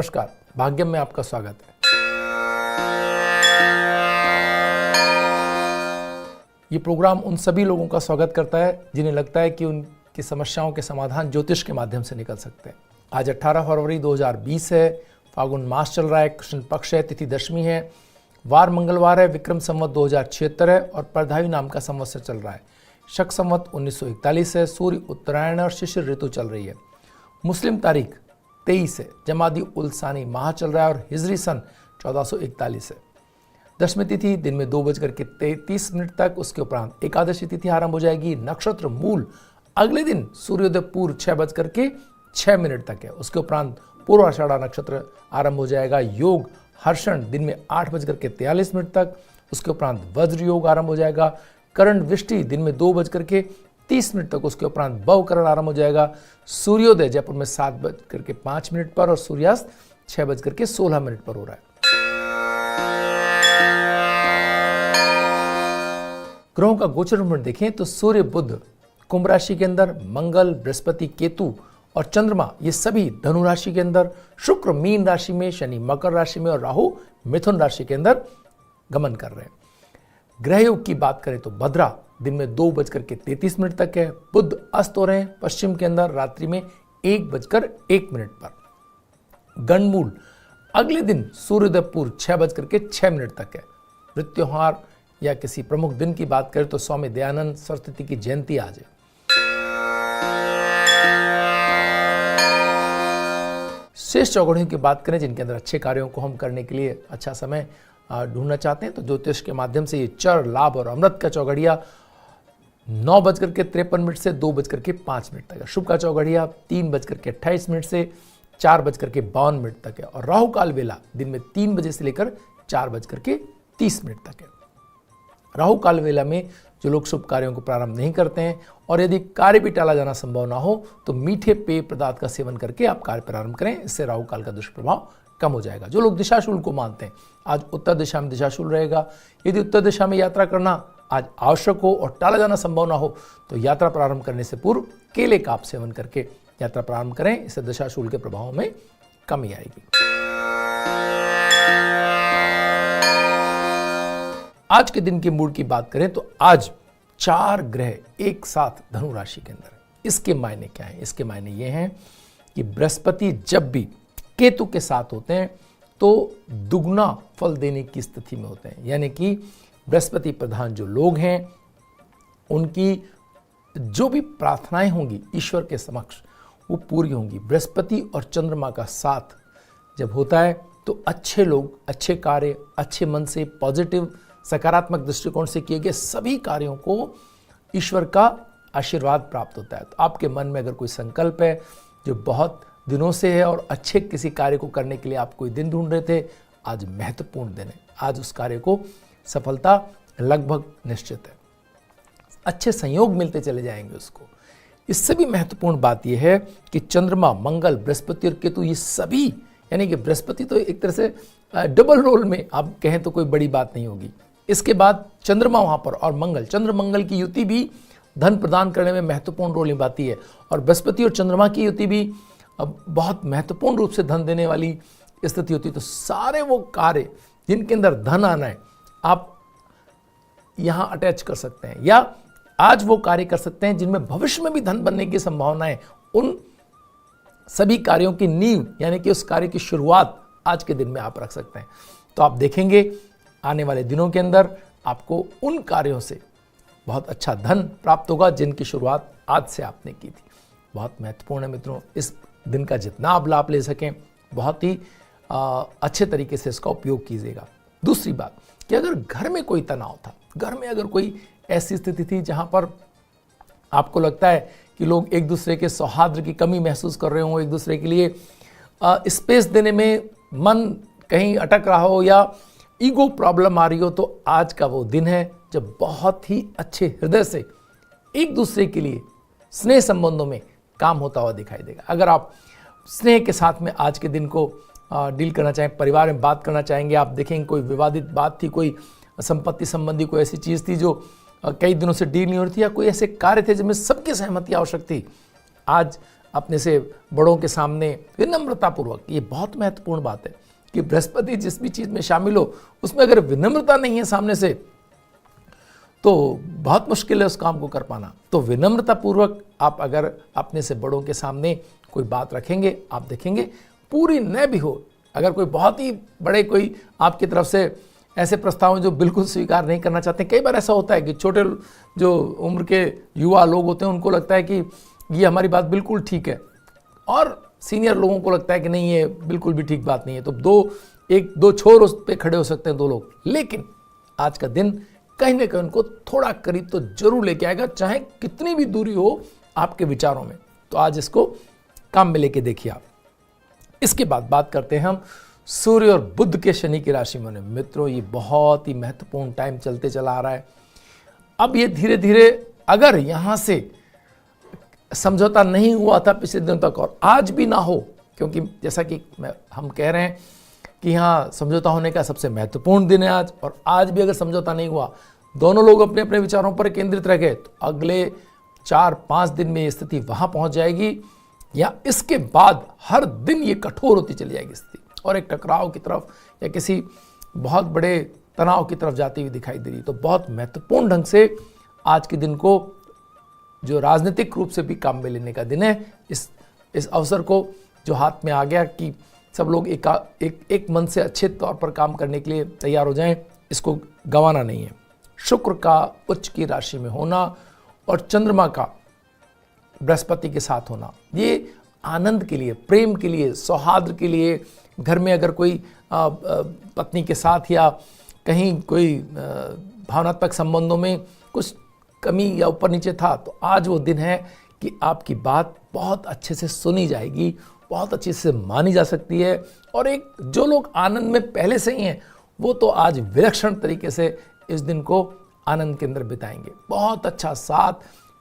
नमस्कार, भाग्यम में आपका स्वागत है। ये प्रोग्राम उन सभी लोगों का स्वागत करता है जिन्हें लगता है कि उनकी समस्याओं के समाधान ज्योतिष के माध्यम से निकल सकते हैं। आज 18 फरवरी 2020 है, फागुन मास चल रहा है, कृष्ण पक्ष है, तिथि दशमी है, वार मंगलवार है, विक्रम संवत 2076 है और परधावी नाम का संवत्सर चल रहा है। शक संवत 1941 है, सूर्य उत्तरायण और शिशिर ऋतु चल रही है। मुस्लिम तारीख 23 है, जमादी उल सानी माह चल रहा है और हिजरी सन 1441 है। दशमी तिथि दिन में 2:33 तक, उसके उपरांत एकादशी तिथि आरंभ हो जाएगी। नक्षत्र मूल अगले दिन सूर्योदय पूर्व 6:06 तक है, उसके उपरांत पूर्वाषाढ़ा नक्षत्र आरंभ हो जाएगा। योग हर्षण दिन में 8:43 तक, उसके उपरांत वज्र योग आरंभ हो जाएगा। करण वृष्टि दिन में 2:30 तक, उसके उपरांत भवकरण आरंभ हो जाएगा। सूर्योदय जयपुर में 7:05 पर और सूर्यास्त 6:16 पर हो रहा है। ग्रहों का गोचर में देखें तो सूर्य बुध कुंभ राशि के अंदर, मंगल बृहस्पति केतु और चंद्रमा ये सभी धनु राशि के अंदर, शुक्र मीन राशि में, शनि मकर राशि में और राहु मिथुन राशि के अंदर गमन कर रहे हैं। ग्रह योग की बात करें तो भद्रा दिन में 2:33 तक है, बुध अस्त हो रहे हैं पश्चिम के अंदर रात्रि में 1:01 पर। गणमूल अगले दिन सूर्योदय पूर्व 6:06 तक है। मृत्युहार या किसी प्रमुख दिन की बात करें तो स्वामी दयानंद सरस्वती की जयंती आज है। शेष चौघड़ियों की बात करें जिनके अंदर अच्छे कार्यों को हम करने के लिए अच्छा समय ढूंढना चाहते हैं तो ज्योतिष के माध्यम से ये चर लाभ और अमृत का चौघड़िया 9:53 से 2:05 तक है। शुभ का चौघड़िया 3:28 से 4:52 तक है और राहु काल वेला दिन में 3 बजे से लेकर 4:30 तक है। राहु काल वेला में जो लोग शुभ कार्यों को प्रारंभ नहीं करते हैं और यदि कार्य भी टाला जाना संभव ना हो तो मीठे पेय पदार्थ का सेवन करके आप कार्य प्रारंभ करें, इससे राहु काल का दुष्प्रभाव कम हो जाएगा। जो लोग दिशाशूल को मानते हैं, आज उत्तर दिशा में दिशाशूल रहेगा। यदि उत्तर दिशा में यात्रा करना आज आवश्यक हो और टाला जाना संभव ना हो तो यात्रा प्रारंभ करने से पूर्व केले का आप सेवन करके यात्रा प्रारंभ करें, इससे दिशाशूल के प्रभाव में कमी आएगी। आज के दिन के मूड की बात करें तो आज 4 ग्रह एक साथ धनु राशि के अंदर है। इसके मायने क्या है? इसके मायने ये हैं कि बृहस्पति जब भी केतु के साथ होते हैं तो दुगना फल देने की स्थिति में होते हैं, यानी कि बृहस्पति प्रधान जो लोग हैं उनकी जो भी प्रार्थनाएं होंगी ईश्वर के समक्ष वो पूरी होंगी। बृहस्पति और चंद्रमा का साथ जब होता है तो अच्छे लोग, अच्छे कार्य, अच्छे मन से, पॉजिटिव सकारात्मक दृष्टिकोण से किए गए सभी कार्यों को ईश्वर का आशीर्वाद प्राप्त होता है। तो आपके मन में अगर कोई संकल्प है जो बहुत दिनों से है और अच्छे किसी कार्य को करने के लिए आप कोई दिन ढूंढ रहे थे, आज महत्वपूर्ण दिन है। आज उस कार्य को सफलता लगभग निश्चित है, अच्छे संयोग मिलते चले जाएंगे उसको। इससे भी महत्वपूर्ण बात यह है कि चंद्रमा, मंगल, बृहस्पति और केतु ये सभी, यानी कि बृहस्पति तो एक तरह से डबल रोल में आप कहें तो कोई बड़ी बात नहीं होगी। इसके बाद चंद्रमा वहां पर और मंगल, चंद्र मंगल की युति भी धन प्रदान करने में महत्वपूर्ण रोल निभाती है और बृहस्पति और चंद्रमा की युति भी बहुत महत्वपूर्ण रूप से धन देने वाली स्थिति होती है। तो सारे वो कार्य जिनके अंदर धन आना है आप यहां अटैच कर सकते हैं, या आज वो कार्य कर सकते हैं जिनमें भविष्य में भी धन बनने की संभावना है। उन सभी कार्यों की नींव यानी कि उस कार्य की शुरुआत आज के दिन में आप रख सकते हैं। तो आप देखेंगे आने वाले दिनों के अंदर आपको उन कार्यों से बहुत अच्छा धन प्राप्त होगा जिनकी शुरुआत आज से आपने की थी। बहुत महत्वपूर्ण है मित्रों, इस दिन का जितना आप लाभ ले सकें बहुत ही अच्छे तरीके से इसका उपयोग कीजिएगा। दूसरी बात कि अगर घर में कोई तनाव था, घर में अगर कोई ऐसी स्थिति थी जहां पर आपको लगता है कि लोग एक दूसरे के सौहार्द की कमी महसूस कर रहे हो, एक दूसरे के लिए स्पेस देने में मन कहीं अटक रहा हो या ईगो प्रॉब्लम आ रही हो, तो आज का वो दिन है जब बहुत ही अच्छे हृदय से एक दूसरे के लिए स्नेह संबंधों में काम होता हुआ दिखाई देगा। अगर आप स्नेह के साथ में आज के दिन को डील करना चाहें, परिवार में बात करना चाहेंगे, आप देखेंगे कोई विवादित बात थी, कोई संपत्ति संबंधी कोई ऐसी चीज़ थी जो कई दिनों से डील नहीं हो रही थी, या कोई ऐसे कार्य थे जिनमें सबकी सहमति आवश्यक थी, आज अपने से बड़ों के सामने विनम्रतापूर्वक, ये बहुत महत्वपूर्ण बात है कि बृहस्पति जिस भी चीज़ में शामिल हो उसमें अगर विनम्रता नहीं है सामने से तो बहुत मुश्किल है उस काम को कर पाना। तो विनम्रतापूर्वक आप अगर अपने से बड़ों के सामने कोई बात रखेंगे, आप देखेंगे पूरी न भी हो, अगर कोई बहुत ही बड़े कोई आपकी तरफ से ऐसे प्रस्ताव जो बिल्कुल स्वीकार नहीं करना चाहते, कई बार ऐसा होता है कि छोटे जो उम्र के युवा लोग होते हैं उनको लगता है कि ये हमारी बात बिल्कुल ठीक है, और सीनियर लोगों को लगता है कि नहीं ये बिल्कुल भी ठीक बात नहीं है। तो दो छोर उस पर खड़े हो सकते हैं दो लोग, लेकिन आज का दिन कहीं ना कहीं उनको थोड़ा करीब तो जरूर लेके आएगा, चाहे कितनी भी दूरी हो आपके विचारों में। तो आज इसको काम में लेके देखिए आप। इसके बाद बात करते हैं हम सूर्य और बुध के शनि की राशि में। मित्रों, ये बहुत ही महत्वपूर्ण टाइम चलते चला आ रहा है। अब ये धीरे धीरे अगर यहां से समझौता नहीं हुआ था पिछले दिनों तक और आज भी ना हो, क्योंकि जैसा कि हम कह रहे हैं कि यहाँ समझौता होने का सबसे महत्वपूर्ण दिन है आज, और आज भी अगर समझौता नहीं हुआ, दोनों लोग अपने अपने विचारों पर केंद्रित रह गए, तो अगले 4-5 दिन में ये स्थिति वहां पहुंच जाएगी, या इसके बाद हर दिन ये कठोर होती चली जाएगी स्थिति, और एक टकराव की तरफ या किसी बहुत बड़े तनाव की तरफ जाती हुई दिखाई दे रही। तो बहुत महत्वपूर्ण ढंग से आज के दिन को जो राजनीतिक रूप से भी काम में लेने का दिन है, इस अवसर को जो हाथ में आ गया कि सब लोग एक मन से अच्छे तौर पर काम करने के लिए तैयार हो जाएं, इसको गंवाना नहीं है। शुक्र का उच्च की राशि में होना और चंद्रमा का बृहस्पति के साथ होना, ये आनंद के लिए, प्रेम के लिए, सौहार्द के लिए, घर में अगर कोई पत्नी के साथ या कहीं कोई भावनात्मक संबंधों में कुछ कमी या ऊपर नीचे था, तो आज वो दिन है कि आपकी बात बहुत अच्छे से सुनी जाएगी, बहुत अच्छे से मानी जा सकती है, और एक जो लोग आनंद में पहले से ही हैं वो तो आज विलक्षण तरीके से इस दिन को आनंद के अंदर बिताएंगे। बहुत अच्छा साथ,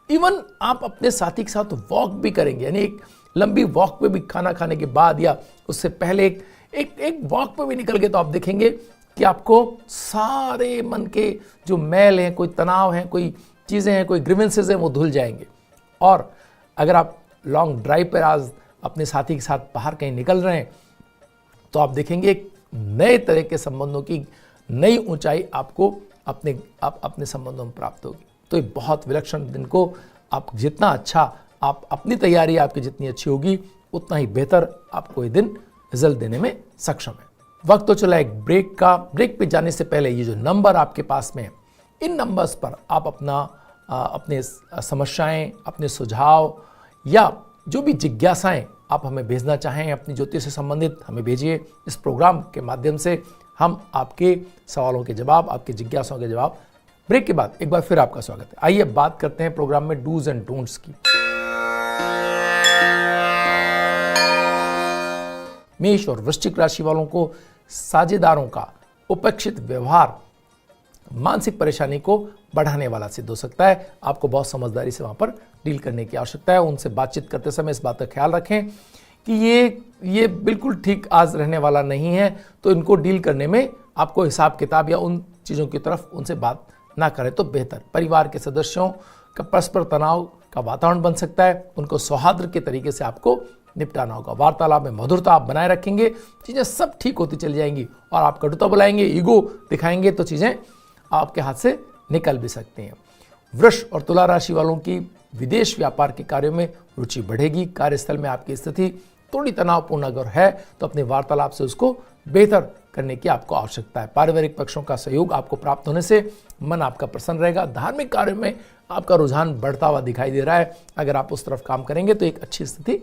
इवन आप अपने साथी के साथ वॉक भी करेंगे, यानी एक लंबी वॉक पे भी, खाना खाने के बाद या उससे पहले एक वॉक पे भी निकल गए, तो आप देखेंगे कि आपको सारे मन के जो मैल हैं, कोई तनाव है, कोई चीज़ें हैं, कोई ग्रीवेंसेस हैं, वो धुल जाएंगे। और अगर आप लॉन्ग ड्राइव पर आज अपने साथी के साथ बाहर कहीं निकल रहे हैं, तो आप देखेंगे एक नए तरह के संबंधों की नई ऊंचाई आपको अपने संबंधों में प्राप्त होगी। तो ये बहुत विलक्षण दिन को आप जितना अच्छा, आप अपनी तैयारी आपकी जितनी अच्छी होगी, उतना ही बेहतर आपको ये दिन रिजल्ट देने में सक्षम है। वक्त तो चला एक ब्रेक का। ब्रेक पे जाने से पहले ये जो नंबर आपके पास में है, इन नंबर्स पर आप अपने समस्याएं, अपने सुझाव या जो भी जिज्ञासाएं आप हमें भेजना चाहें अपनी ज्योतिष से संबंधित, हमें भेजिए। इस प्रोग्राम के माध्यम से हम आपके सवालों के जवाब, आपकी जिज्ञासाओं के जवाब। ब्रेक के बाद एक बार फिर आपका स्वागत है। आइए बात करते हैं प्रोग्राम में डूज एंड डोंट्स की। मेष और वृश्चिक राशि वालों को साझेदारों का उपेक्षित व्यवहार मानसिक परेशानी को बढ़ाने वाला सिद्ध हो सकता है। आपको बहुत समझदारी से वहां पर डील करने की आवश्यकता है। उनसे बातचीत करते समय इस बात का ख्याल रखें कि ये बिल्कुल ठीक आज रहने वाला नहीं है, तो इनको डील करने में आपको हिसाब किताब या उन चीज़ों की तरफ उनसे बात ना करें तो बेहतर। परिवार के सदस्यों का परस्पर तनाव का वातावरण बन सकता है, उनको सौहार्द के तरीके से आपको निपटाना होगा। वार्तालाप में मधुरता आप बनाए रखेंगे, चीज़ें सब ठीक होती चली जाएंगी। और आप कटुता बुलाएंगे, ईगो दिखाएंगे, तो चीज़ें आपके हाथ से निकल भी सकती हैं। वृष और तुला राशि वालों की विदेश व्यापार के कार्यों में रुचि बढ़ेगी। कार्यस्थल में आपकी स्थिति थोड़ी तनावपूर्ण अगर है तो अपने वार्तालाप से उसको बेहतर करने की आपको आवश्यकता है। पारिवारिक पक्षों का सहयोग आपको प्राप्त होने से मन आपका प्रसन्न रहेगा। धार्मिक कार्यों में आपका रुझान बढ़ता हुआ दिखाई दे रहा है। अगर आप उस तरफ काम करेंगे तो एक अच्छी स्थिति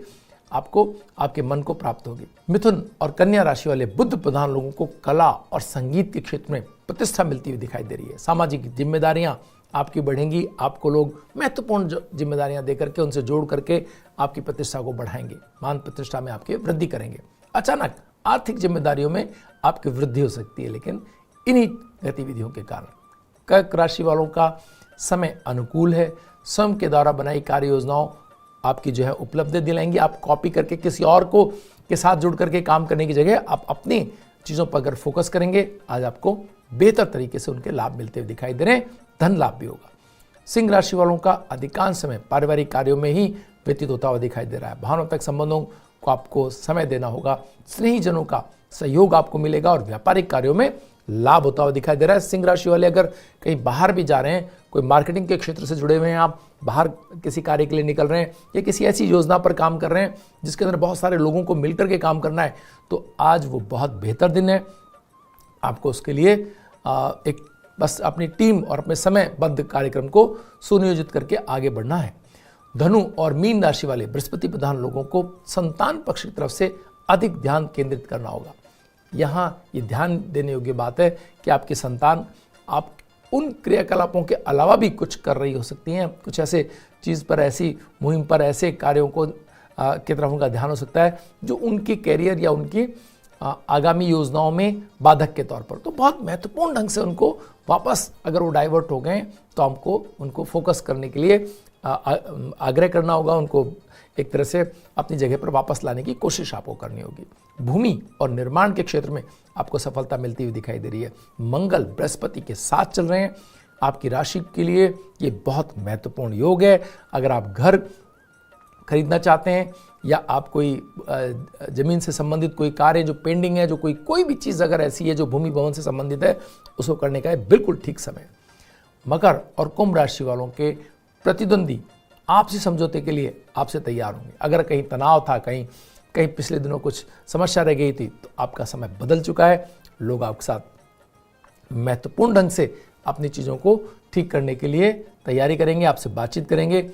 आपको आपके मन को प्राप्त होगी। मिथुन और कन्या राशि वाले बुद्ध प्रधान लोगों को कला और संगीत के क्षेत्र में प्रतिष्ठा मिलती हुई दिखाई दे रही है। सामाजिक जिम्मेदारियां आपकी बढ़ेंगी। आपको लोग महत्वपूर्ण जिम्मेदारियां देकर के उनसे जोड़ करके आपकी प्रतिष्ठा को बढ़ाएंगे, मान प्रतिष्ठा में आपकी वृद्धि करेंगे। अचानक आर्थिक जिम्मेदारियों में आपकी वृद्धि हो सकती है, लेकिन इन्हीं गतिविधियों के कारण। कर्क राशि वालों का समय अनुकूल है। स्वयं के द्वारा बनाई कार्य योजनाओं आपकी जो है उपलब्धि दिलाएंगी। आप कॉपी करके किसी और को के साथ जुड़ करके काम करने की जगह आप अपनी चीज़ों पर अगर फोकस करेंगे, आज आपको बेहतर तरीके से उनके लाभ मिलते हुए दिखाई दे रहे हैं। धन लाभ भी होगा। सिंह राशि वालों का अधिकांश समय पारिवारिक कार्यों में ही व्यतीत होता हुआ दिखाई दे रहा है। भावनात्मक संबंधों को आपको समय देना होगा, स्नेहीजनों का सहयोग आपको मिलेगा और व्यापारिक कार्यों में लाभ होता हुआ दिखाई दे रहा है। सिंह राशि वाले अगर कहीं बाहर भी जा रहे हैं, कोई मार्केटिंग के क्षेत्र से जुड़े हुए हैं, आप बाहर किसी कार्य के लिए निकल रहे हैं या किसी ऐसी योजना पर काम कर रहे हैं जिसके अंदर बहुत सारे लोगों को मिलकर के काम करना है, तो आज वो बहुत बेहतर दिन है। आपको उसके लिए एक बस अपनी टीम और अपने समयबद्ध कार्यक्रम को सुनियोजित करके आगे बढ़ना है। धनु और मीन राशि वाले बृहस्पति प्रधान लोगों को संतान पक्ष की तरफ से अधिक ध्यान केंद्रित करना होगा। यहाँ ये ध्यान देने योग्य बात है कि आपकी संतान आप उन क्रियाकलापों के अलावा भी कुछ कर रही हो सकती हैं, कुछ ऐसे चीज़ पर, ऐसी मुहिम पर, ऐसे कार्यों को की तरफ उनका ध्यान हो सकता है जो उनके कैरियर या उनकी आगामी योजनाओं में बाधक के तौर पर, तो बहुत महत्वपूर्ण ढंग से उनको वापस अगर वो डाइवर्ट हो गए तो हमको उनको फोकस करने के लिए आग्रह करना होगा, उनको एक तरह से अपनी जगह पर वापस लाने की कोशिश आपको करनी होगी। भूमि और निर्माण के क्षेत्र में आपको सफलता मिलती हुई दिखाई दे रही है। मंगल बृहस्पति के साथ चल रहे हैं। आपकी राशि के लिए ये बहुत महत्वपूर्ण योग है। अगर आप घर खरीदना चाहते हैं या आप कोई जमीन से संबंधित कोई कार्य जो पेंडिंग है, जो कोई भी चीज़ अगर ऐसी है जो भूमि भवन से संबंधित है, उसको करने का है बिल्कुल ठीक समय। मकर और कुंभ राशि वालों के प्रतिद्वंदी आपसी समझौते के लिए आपसे तैयार होंगे। अगर कहीं तनाव था, कहीं पिछले दिनों कुछ समस्या रह गई थी, तो आपका समय बदल चुका है। लोग आपके साथ महत्वपूर्ण ढंग से अपनी चीज़ों को ठीक करने के लिए तैयारी करेंगे, आपसे बातचीत करेंगे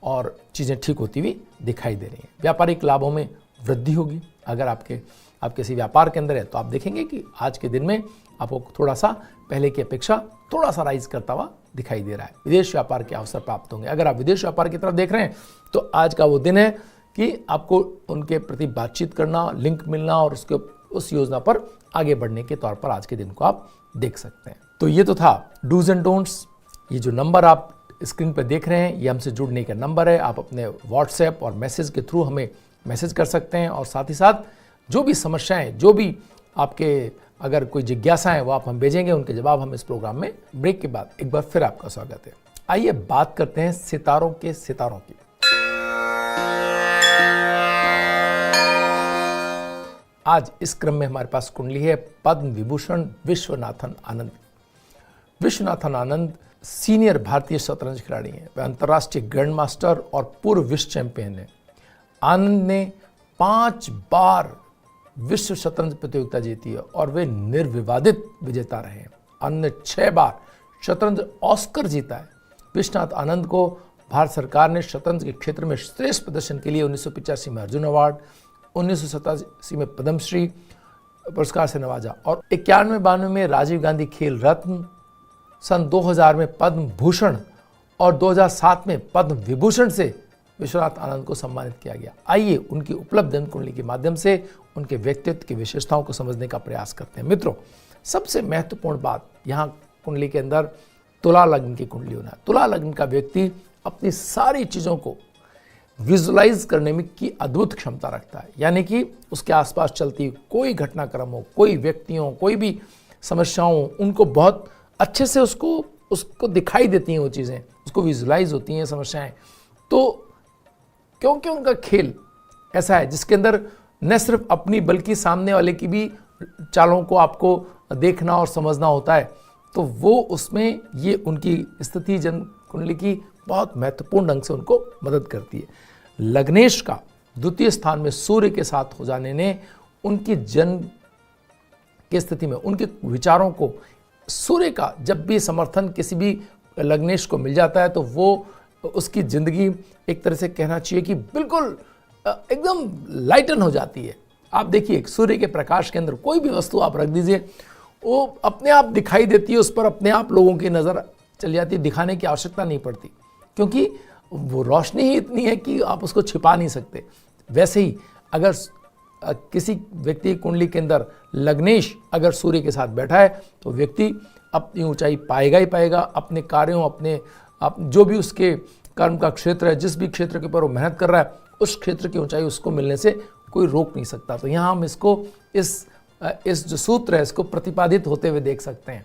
और चीज़ें ठीक होती हुई दिखाई दे रही हैं। व्यापारिक लाभों में वृद्धि होगी। अगर आप किसी व्यापार के अंदर है तो आप देखेंगे कि आज के दिन में आपको थोड़ा सा पहले की अपेक्षा थोड़ा सा राइज करता हुआ दिखाई दे रहा है। विदेश व्यापार के अवसर प्राप्त होंगे। अगर आप विदेश व्यापार की तरफ देख रहे हैं तो आज का वो दिन है कि आपको उनके प्रति बातचीत करना, लिंक मिलना और उस योजना पर आगे बढ़ने के तौर पर आज के दिन को आप देख सकते हैं। तो ये तो था डूज एंड डोंट्स। ये जो नंबर आप स्क्रीन पर देख रहे हैं ये हमसे जुड़ने का नंबर है। आप अपने व्हाट्सएप और मैसेज के थ्रू हमें मैसेज कर सकते हैं और साथ ही साथ जो भी समस्याएं, जो भी आपके अगर कोई जिज्ञासा है वो आप हम भेजेंगे, उनके जवाब हम इस प्रोग्राम में ब्रेक के बाद एक बार फिर आपका स्वागत है। आइए बात करते हैं सितारों के सितारों की। आज इस क्रम में हमारे पास कुंडली है पद्म विभूषण विश्वनाथन आनंद। विश्वनाथन आनंद सीनियर भारतीय शतरंज खिलाड़ी हैं। वे अंतर्राष्ट्रीय ग्रैंड मास्टर और पूर्व विश्व चैंपियन हैं। आनंद ने 5 बार विश्व शतरंज प्रतियोगिता जीती है और वे निर्विवादित विजेता रहे हैं। आनंद ने 6 बार शतरंज ऑस्कर जीता है। विश्वनाथ आनंद को भारत सरकार ने शतरंज के क्षेत्र में श्रेष्ठ प्रदर्शन के लिए 1985 में अर्जुन अवार्ड, 1987 में पद्मश्री पुरस्कार से नवाजा और 91-92 में राजीव गांधी खेल रत्न, सन 2000 में पद्म भूषण और 2007 में पद्म विभूषण से विश्वनाथ आनंद को सम्मानित किया गया। आइए उनकी उपलब्ध जन्म कुंडली के माध्यम से उनके व्यक्तित्व की विशेषताओं को समझने का प्रयास करते हैं। मित्रों, सबसे महत्वपूर्ण बात यहाँ कुंडली के अंदर तुला लग्न की कुंडली होना है। तुला लग्न का व्यक्ति अपनी सारी चीज़ों को विजुलाइज करने में की अद्भुत क्षमता रखता है। यानी कि उसके आसपास चलती कोई घटनाक्रम हो, कोई व्यक्तियों, कोई भी समस्याओं, उनको बहुत अच्छे से उसको दिखाई देती हैं वो चीज़ें, उसको विजुलाइज होती हैं समस्याएं। तो क्योंकि उनका खेल ऐसा है जिसके अंदर न सिर्फ अपनी बल्कि सामने वाले की भी चालों को आपको देखना और समझना होता है, तो वो उसमें ये उनकी स्थिति जन्म कुंडली की बहुत महत्वपूर्ण ढंग से उनको मदद करती है। लग्नेश का द्वितीय स्थान में सूर्य के साथ हो जाने ने उनकी जन्म की स्थिति में उनके विचारों को, सूर्य का जब भी समर्थन किसी भी लग्नेश को मिल जाता है तो वो उसकी जिंदगी एक तरह से कहना चाहिए कि बिल्कुल एकदम लाइटन हो जाती है। आप देखिए सूर्य के प्रकाश के अंदर कोई भी वस्तु आप रख दीजिए, वो अपने आप दिखाई देती है, उस पर अपने आप लोगों की नज़र चली जाती है, दिखाने की आवश्यकता नहीं पड़ती क्योंकि वो रोशनी ही इतनी है कि आप उसको छिपा नहीं सकते। वैसे ही अगर किसी व्यक्ति की कुंडली के अंदर लग्नेश अगर सूर्य के साथ बैठा है तो व्यक्ति अपनी ऊंचाई पाएगा ही पाएगा। अपने कार्यों, अपने जो भी उसके कर्म का क्षेत्र है, जिस भी क्षेत्र के ऊपर वो मेहनत कर रहा है, उस क्षेत्र की ऊंचाई उसको मिलने से कोई रोक नहीं सकता। तो यहाँ हम इसको इस जो सूत्र है इसको प्रतिपादित होते हुए देख सकते हैं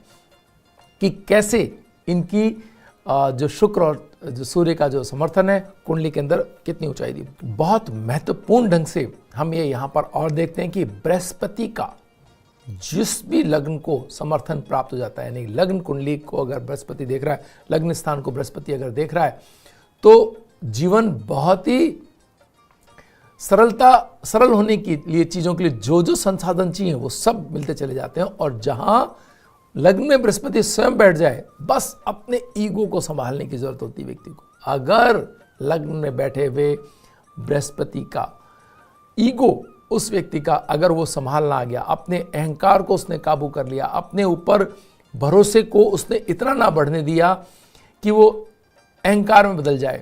कि कैसे इनकी जो शुक्र और जो सूर्य का जो समर्थन है कुंडली के अंदर कितनी ऊंचाई दी। बहुत महत्वपूर्ण ढंग से हम ये यहाँ पर और देखते हैं कि बृहस्पति का जिस भी लग्न को समर्थन प्राप्त हो जाता है, यानी लग्न कुंडली को अगर बृहस्पति देख रहा है, लग्न स्थान को बृहस्पति अगर देख रहा है, तो जीवन बहुत ही सरल होने के लिए, चीज़ों के लिए जो जो संसाधन चाहिए वो सब मिलते चले जाते हैं। और जहां लग्न में बृहस्पति स्वयं बैठ जाए, बस अपने ईगो को संभालने की जरूरत होती है व्यक्ति को। अगर लग्न में बैठे हुए बृहस्पति का ईगो, उस व्यक्ति का अगर वो संभालना आ गया, अपने अहंकार को उसने काबू कर लिया, अपने ऊपर भरोसे को उसने इतना ना बढ़ने दिया कि वो अहंकार में बदल जाए,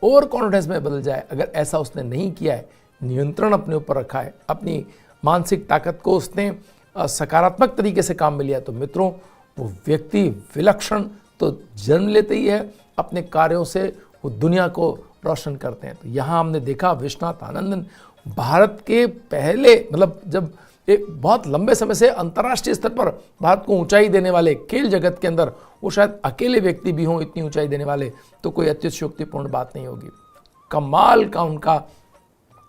ओवर कॉन्फिडेंस में बदल जाए, अगर ऐसा उसने नहीं किया है, नियंत्रण अपने ऊपर रखा है, अपनी मानसिक ताकत को उसने सकारात्मक तरीके से काम में लिया, तो मित्रों वो व्यक्ति विलक्षण तो जन्म लेते ही है, अपने कार्यों से वो दुनिया को रोशन करते हैं। तो यहाँ हमने देखा विश्वनाथ आनंदन भारत के पहले, मतलब जब एक बहुत लंबे समय से अंतर्राष्ट्रीय स्तर पर भारत को ऊंचाई देने वाले खेल जगत के अंदर वो शायद अकेले व्यक्ति भी हों इतनी ऊंचाई देने वाले, तो कोई अत्युत्योक्तिपूर्ण बात नहीं होगी। कमाल का उनका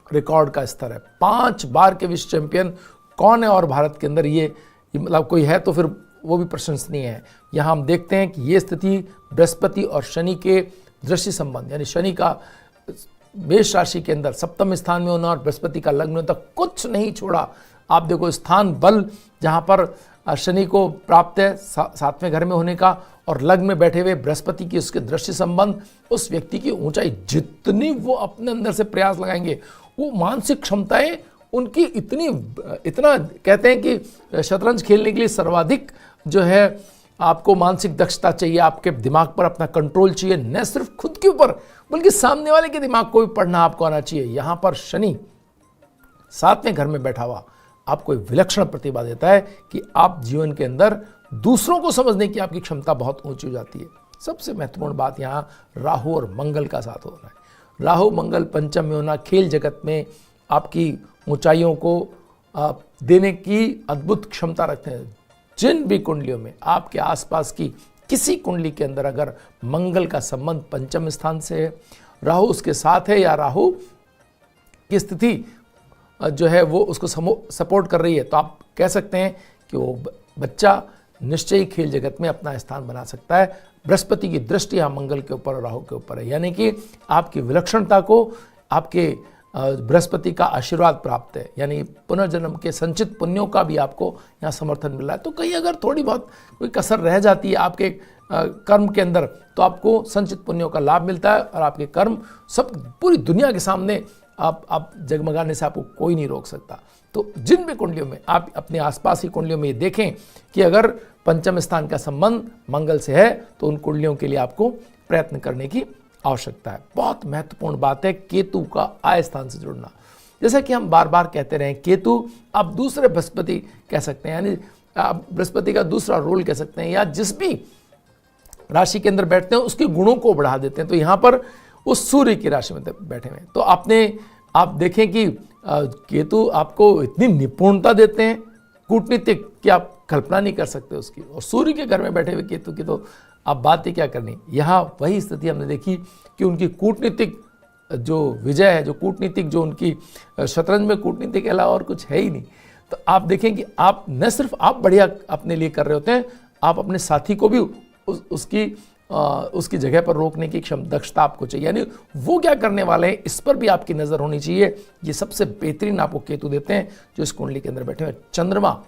रिकॉर्ड का स्तर है। 5 बार के विश्व चैंपियन कौन है और भारत के अंदर ये मतलब कोई है तो फिर वो भी प्रशंसनीय है। यहाँ हम देखते हैं कि ये स्थिति बृहस्पति और शनि के दृष्टि संबंध, यानी शनि का मेष राशि के अंदर सप्तम स्थान में होना और बृहस्पति का लग्न तक कुछ नहीं छोड़ा। आप देखो स्थान बल जहाँ पर शनि को प्राप्त है 7वें घर में होने का, और लग्न में बैठे हुए बृहस्पति की उसके दृष्टि संबंध, उस व्यक्ति की ऊंचाई जितनी वो अपने अंदर से प्रयास लगाएंगे, वो मानसिक क्षमताएं उनकी इतना कहते हैं कि शतरंज खेलने के लिए सर्वाधिक जो है आपको मानसिक दक्षता चाहिए, आपके दिमाग पर अपना कंट्रोल चाहिए, न सिर्फ खुद के ऊपर बल्कि सामने वाले के दिमाग को भी पढ़ना आपको आना चाहिए। यहां पर शनि 7वें घर में बैठा हुआ आपको एक विलक्षण प्रतिभा देता है कि आप जीवन के अंदर दूसरों को समझने की आपकी क्षमता बहुत ऊंची हो जाती है। सबसे महत्वपूर्ण बात यहाँ राहु और मंगल का साथ होना है। राहु मंगल पंचम में होना खेल जगत में आपकी ऊंचाइयों को देने की अद्भुत क्षमता रखते हैं। जिन भी कुंडलियों में आपके आसपास की किसी कुंडली के अंदर अगर मंगल का संबंध पंचम स्थान से है, राहु उसके साथ है या राहु की स्थिति जो है वो उसको सपोर्ट कर रही है, तो आप कह सकते हैं कि वो बच्चा निश्चय ही खेल जगत में अपना स्थान बना सकता है। बृहस्पति की दृष्टि यहाँ मंगल के ऊपर और राहु के ऊपर है, यानी कि आपकी विलक्षणता को आपके बृहस्पति का आशीर्वाद प्राप्त है, यानी पुनर्जन्म के संचित पुण्यों का भी आपको यहाँ समर्थन मिल रहा है। तो कहीं अगर थोड़ी बहुत कोई कसर रह जाती है आपके कर्म के अंदर, तो आपको संचित पुण्यों का लाभ मिलता है और आपके कर्म सब पूरी दुनिया के सामने आप जगमगाने से आपको कोई नहीं रोक सकता। तो जिन भी कुंडलियों में आप अपने आसपास की कुंडलियों में ये देखें कि अगर पंचम स्थान का संबंध मंगल से है, तो उन कुंडलियों के लिए आपको प्रयत्न करने की आवश्यकता है। बहुत महत्वपूर्ण बात है केतु का आय स्थान से जुड़ना। जैसा कि हम बार बार कहते रहे, केतु आप दूसरे बृहस्पति कह सकते हैं, यानी आप बृहस्पति का दूसरा रोल कह सकते हैं, या जिस भी राशि के अंदर बैठते हैं उसके गुणों को बढ़ा देते हैं। तो यहाँ पर उस सूर्य की राशि में बैठे हुए, तो आप देखें कि केतु आपको इतनी निपुणता देते हैं कूटनीतिक कि आप कल्पना नहीं कर सकते उसकी, और सूर्य के घर में बैठे हुए केतु की तो आप बात ही क्या करनी। यहाँ वही स्थिति हमने देखी कि उनकी कूटनीतिक जो विजय है, जो कूटनीतिक जो उनकी शतरंज में कूटनीतिक के अलावा और कुछ है ही नहीं। तो आप देखें कि आप न सिर्फ आप बढ़िया अपने लिए कर रहे होते हैं, आप अपने साथी को भी उसकी जगह पर रोकने की दक्षता आपको चाहिए, यानी वो क्या करने वाले हैं इस पर भी आपकी नज़र होनी चाहिए। ये सबसे बेहतरीन आपको केतु देते हैं जो इस कुंडली के अंदर बैठे हुए। चंद्रमा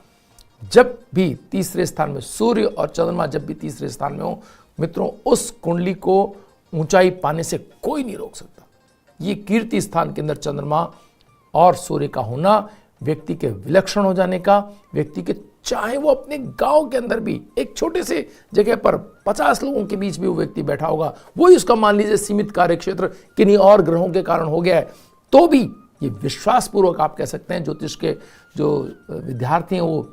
जब भी तीसरे स्थान में, सूर्य और चंद्रमा जब भी तीसरे स्थान में हो, मित्रों उस कुंडली को ऊंचाई पाने से कोई नहीं रोक सकता। ये कीर्ति स्थान के अंदर चंद्रमा और सूर्य का होना व्यक्ति के विलक्षण हो जाने का, व्यक्ति के चाहे वो अपने गांव के अंदर भी एक छोटे से जगह पर 50 लोगों के बीच भी वो व्यक्ति बैठा होगा, वही उसका मान लीजिए सीमित कार्य क्षेत्र किन्हीं और ग्रहों के कारण हो गया है, तो भी ये विश्वासपूर्वक आप कह सकते हैं, ज्योतिष के जो विद्यार्थी हैं वो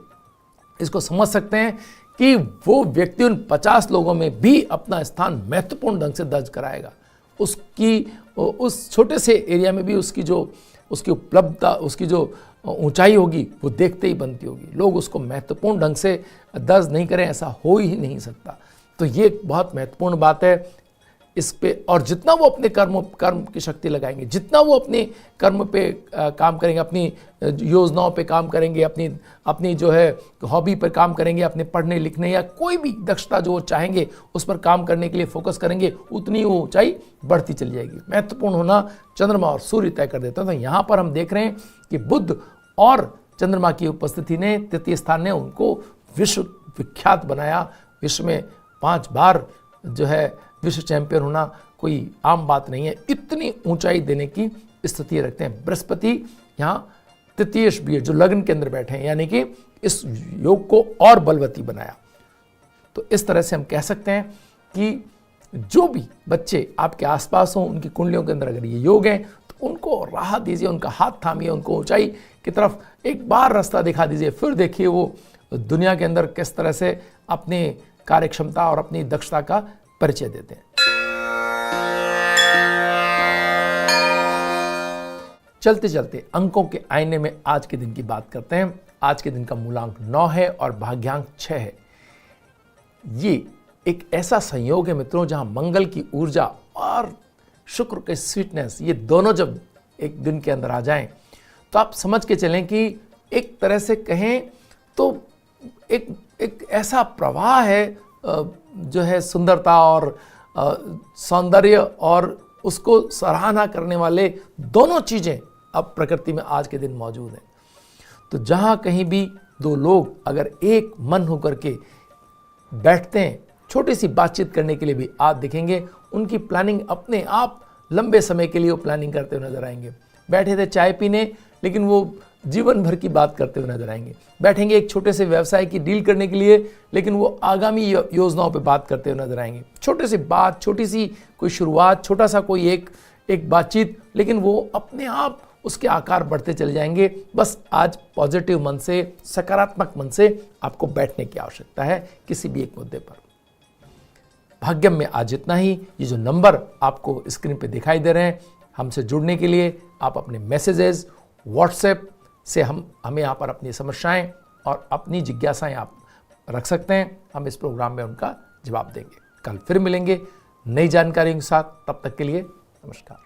इसको समझ सकते हैं कि वो व्यक्ति उन 50 लोगों में भी अपना स्थान महत्वपूर्ण ढंग से दर्ज कराएगा। उसकी उस छोटे से एरिया में भी उसकी उपलब्धता, उसकी जो ऊंचाई होगी वो देखते ही बनती होगी। लोग उसको महत्वपूर्ण ढंग से दर्ज नहीं करें ऐसा हो ही नहीं सकता। तो ये एक बहुत महत्वपूर्ण बात है इस पे। और जितना वो अपने कर्म की शक्ति लगाएंगे, जितना वो अपने कर्म पे काम करेंगे, अपनी योजनाओं पे काम करेंगे, अपनी जो है हॉबी पर काम करेंगे, अपने पढ़ने लिखने या कोई भी दक्षता जो वो चाहेंगे उस पर काम करने के लिए फोकस करेंगे, उतनी वो ऊंचाई बढ़ती चली जाएगी। महत्वपूर्ण होना चंद्रमा और सूर्य तय कर देते हैं। तो यहाँ पर हम देख रहे हैं कि बुध और चंद्रमा की उपस्थिति ने, तृतीय स्थान ने उनको विश्व विख्यात बनाया। विश्व में 5 बार जो है विश्व चैंपियन होना कोई आम बात नहीं है, इतनी ऊंचाई देने की स्थिति रखते हैं। बृहस्पति यहाँ तृतीयेश भी है जो लग्न के अंदर बैठे हैं, यानी कि इस योग को और बलवती बनाया। तो इस तरह से हम कह सकते हैं कि जो भी बच्चे आपके आसपास हों, उनकी कुंडलियों के अंदर अगर ये योग है तो उनको राह दीजिए, उनका हाथ थामिए, उनको ऊंचाई की तरफ एक बार रास्ता दिखा दीजिए। फिर देखिए वो दुनिया के अंदर किस तरह से अपनी कार्यक्षमता और अपनी दक्षता का परिचय देते हैं। चलते चलते अंकों के आईने में आज के दिन की बात करते हैं। आज के दिन का मूलांक 9 है और भाग्यांक 6 है। ये एक ऐसा संयोग है मित्रों जहां मंगल की ऊर्जा और शुक्र के स्वीटनेस, ये दोनों जब एक दिन के अंदर आ जाएं तो आप समझ के चलें कि एक तरह से कहें तो एक ऐसा प्रवाह है जो है सुंदरता और सौंदर्य और उसको सराहना करने वाले दोनों चीज़ें अब प्रकृति में आज के दिन मौजूद हैं। तो जहाँ कहीं भी दो लोग अगर एक मन होकर के बैठते हैं, छोटी सी बातचीत करने के लिए भी आप देखेंगे उनकी प्लानिंग अपने आप लंबे समय के लिए वो प्लानिंग करते हुए नजर आएंगे। बैठे थे चाय पीने, लेकिन वो जीवन भर की बात करते हुए नजर आएंगे। बैठेंगे एक छोटे से व्यवसाय की डील करने के लिए, लेकिन वो आगामी योजनाओं पे बात करते हुए नजर आएंगे। छोटे से बात, छोटी सी कोई शुरुआत, छोटा सा कोई एक बातचीत, लेकिन वो अपने आप उसके आकार बढ़ते चले जाएंगे। बस आज पॉजिटिव मन से, सकारात्मक मन से आपको बैठने की आवश्यकता है किसी भी एक मुद्दे पर। भाग्यम में आज इतना ही। ये जो नंबर आपको स्क्रीन पे दिखाई दे रहे हैं, हमसे जुड़ने के लिए आप अपने मैसेजेस व्हाट्सएप से हमें यहाँ पर अपनी समस्याएं और अपनी जिज्ञासाएं आप रख सकते हैं। हम इस प्रोग्राम में उनका जवाब देंगे। कल फिर मिलेंगे नई जानकारियों के साथ। तब तक के लिए नमस्कार।